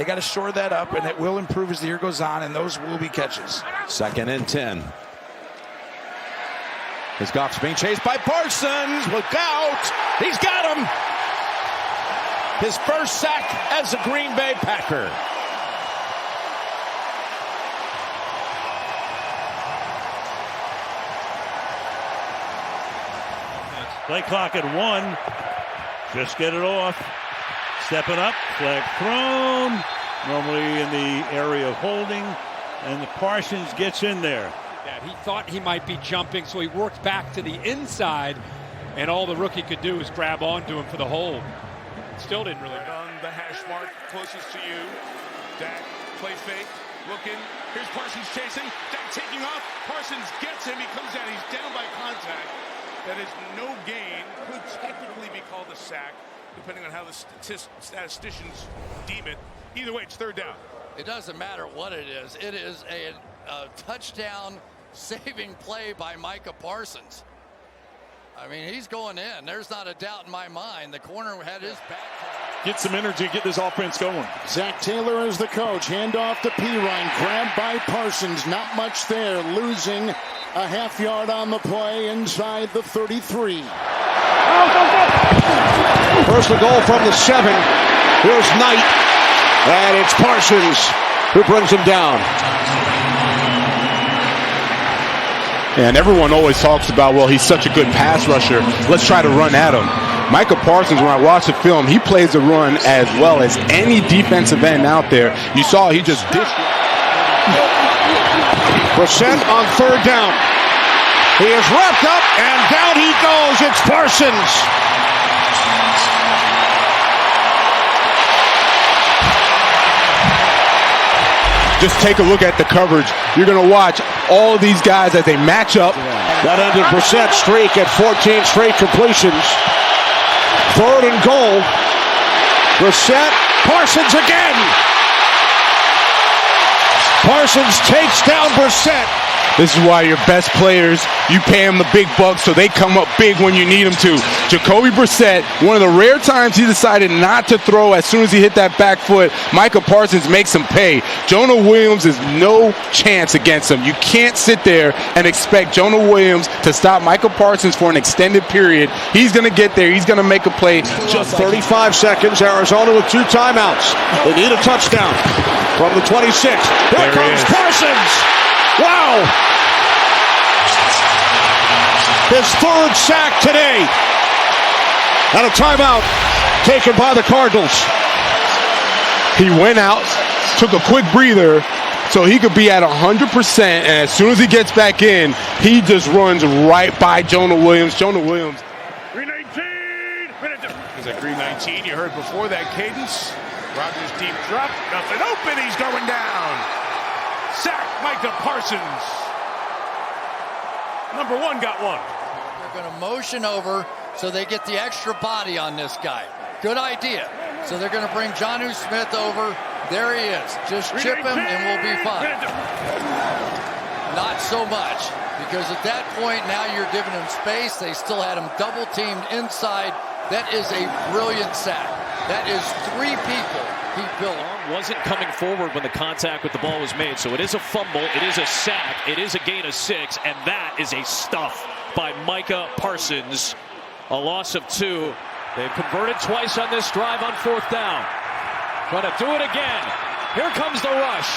They got to shore that up, and it will improve as the year goes on, and those will be catches. 2nd and 10. As Goff's being chased by Parsons. Look out! He's got him! His first sack as a Green Bay Packer. Play clock at 1. Just get it off. Stepping up. Flag thrown. Normally in the area of holding. And Parsons gets in there. Yeah, he thought he might be jumping, so he worked back to the inside. And all the rookie could do is grab onto him for the hold. Still didn't really. On the hash mark closest to you. Dak, play fake. Looking. Here's Parsons chasing. Dak taking off. Parsons gets him. He comes down. He's down by contact. That is no gain. Could technically be called a sack, depending on how the statisticians deem it. Either way, it's 3rd down. It doesn't matter what it is. It is a touchdown saving play by Micah Parsons. I mean, he's going in. There's not a doubt in my mind. The corner had his back. Get some energy, get this offense going. Zach Taylor is the coach. Handoff to Pirine. Grabbed by Parsons. Not much there. Losing a half yard on the play inside the 33. First and goal from the 7. Here's Knight. And it's Parsons who brings him down. And everyone always talks about, well, he's such a good pass rusher. Let's try to run at him. Micah Parsons, when I watched the film, he plays the run as well as any defensive end out there. You saw he just dished. Brissett on 3rd down. He is wrapped up, and down he goes. It's Parsons. Just take a look at the coverage. You're going to watch all of these guys as they match up. That ended Brissett's streak at 14 straight completions. 3rd and goal. Brissett, Parsons again. Parsons takes down Brissett. This is why your best players, you pay them the big bucks so they come up big when you need them to. Jacoby Brissett, one of the rare times he decided not to throw as soon as he hit that back foot. Micah Parsons makes him pay. Jonah Williams is no chance against him. You can't sit there and expect Jonah Williams to stop Micah Parsons for an extended period. He's going to get there. He's going to make a play. Just 35 seconds. Arizona with 2 timeouts. They need a touchdown from the 26. Here comes Parsons. Wow! His 3rd sack today. And a timeout taken by the Cardinals. He went out, took a quick breather so he could be at 100%, and as soon as he gets back in, he just runs right by Jonah Williams. Jonah Williams. Green 19! Is that Green 19? You heard before that cadence. Rodgers deep drop. Nothing open. He's going down. Sack Micah Parsons. Number 1 got 1. They're going to motion over so they get the extra body on this guy. Good idea. So they're going to bring Jonnu Smith over. There he is. Just chip him and we'll be fine. Not so much, because at that point now you're giving him space. They still had him double teamed inside. That is a brilliant sack. That is 3 people he built. Wasn't coming forward when the contact with the ball was made. So it is a fumble, it is a sack, it is a gain of 6, and that is a stuff by Micah Parsons. A loss of 2. They've converted twice on this drive on 4th down. Trying to do it again. Here comes the rush.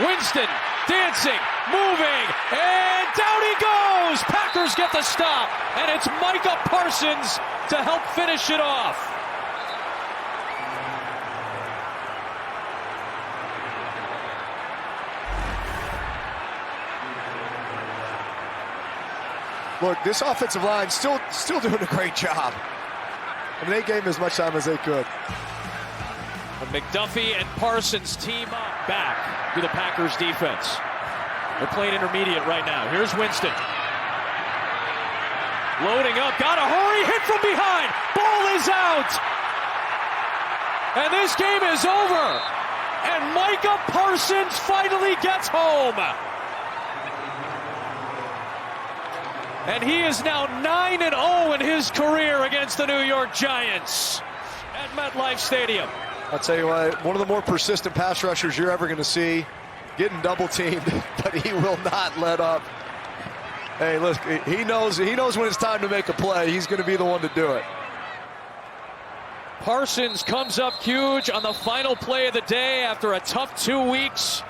Winston dancing, moving, and down he goes. Packers get the stop, and it's Micah Parsons to help finish it off. Look, this offensive line still doing a great job. I mean, they gave him as much time as they could. But McDuffie and Parsons team up back to the Packers defense. They're playing intermediate right now. Here's Winston. Loading up, gotta hurry, hit from behind. Ball is out. And this game is over. And Micah Parsons finally gets home. And he is now 9-0 in his career against the New York Giants at MetLife Stadium. I'll tell you what, one of the more persistent pass rushers you're ever going to see, getting double teamed, but he will not let up. Hey, look, he knows when it's time to make a play. He's going to be the one to do it. Parsons comes up huge on the final play of the day after a tough 2 weeks.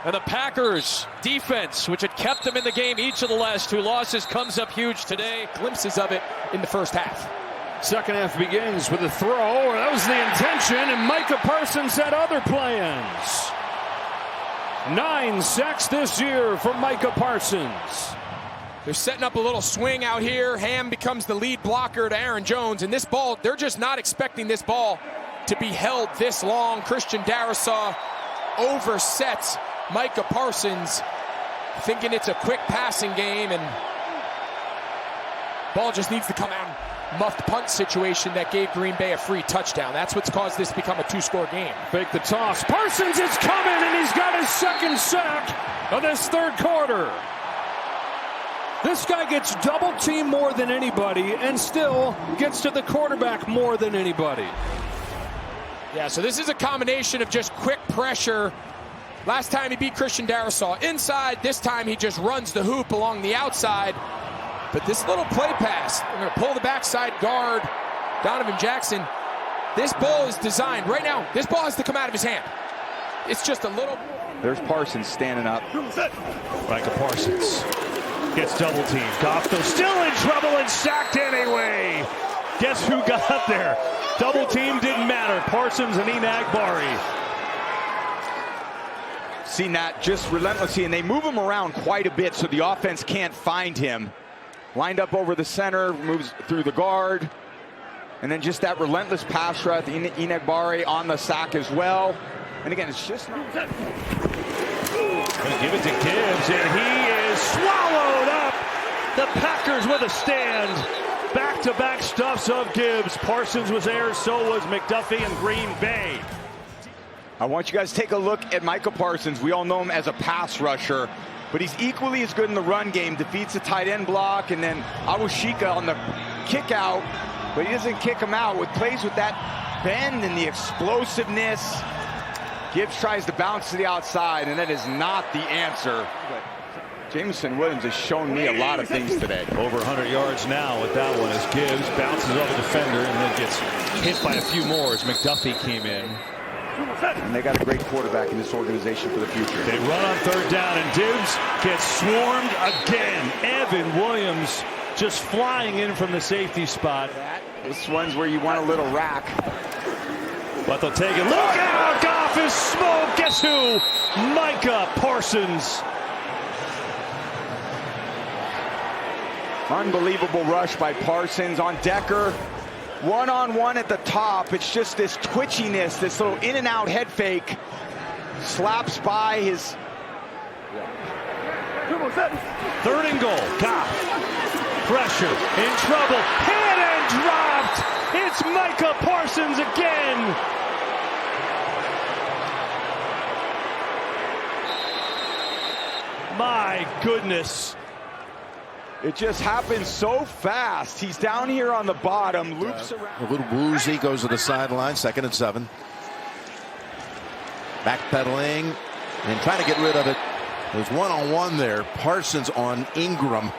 And the Packers defense, which had kept them in the game each of the last 2 losses, comes up huge today. Glimpses of it in the first half. Second half begins with a throw. That was the intention, and Micah Parsons had other plans. 9 sacks this year from Micah Parsons. They're setting up a little swing out here. Ham becomes the lead blocker to Aaron Jones. And this ball, they're just not expecting this ball to be held this long. Christian Darrisaw oversets Micah Parsons, thinking it's a quick passing game, and ball just needs to come out. Muffed punt situation that gave Green Bay a free touchdown. That's what's caused this to become a 2-score game. Fake the toss. Parsons is coming, and he's got his second sack of this third quarter. This guy gets double teamed more than anybody and still gets to the quarterback more than anybody. Yeah, so this is a combination of just quick pressure. Last time he beat Christian Darrisaw inside. This time he just runs the hoop along the outside. But this little play pass, they're going to pull the backside guard, Donovan Jackson. This ball is designed right now. This ball has to come out of his hand. It's just a little. There's Parsons standing up. Micah Parsons gets double teamed. Goff though still in trouble and sacked anyway. Guess who got up there? Double team didn't matter. Parsons and Enagbari. Seen that just relentlessly, and they move him around quite a bit so the offense can't find him. Lined up over the center, moves through the guard, and then just that relentless pass rush. Enagbari on the sack as well. And again, it's just not. Gonna give it to Gibbs, and he is swallowed up. The Packers with a stand. Back-to-back stuffs of Gibbs. Parsons was there, so was McDuffie and Green Bay. I want you guys to take a look at Micah Parsons. We all know him as a pass rusher, but he's equally as good in the run game. Defeats the tight end block, and then Awashika on the kick out, but he doesn't kick him out. It plays with that bend and the explosiveness. Gibbs tries to bounce to the outside, and that is not the answer. But Jameson Williams has shown me a lot of things today. Over 100 yards now with that one as Gibbs bounces off a defender and then gets hit by a few more as McDuffie came in. And they got a great quarterback in this organization for the future. They run on third down, and Gibbs gets swarmed again. Evan Williams just flying in from the safety spot. This one's where you want a little rack. But they'll take it. Look out! Goff is smoked. Guess who? Micah Parsons. Unbelievable rush by Parsons on Decker. One-on-one at the top. It's just this twitchiness, this little in and out head fake. Slaps by his. Third and goal. Goff. Pressure. In trouble. Hit and dropped. It's Micah Parsons again. My goodness. It just happens so fast. He's down here on the bottom, loops around. A little woozy, goes to the sideline, 2nd and 7. Backpedaling and trying to get rid of it. There's one-on-one there. Parsons on Ingram.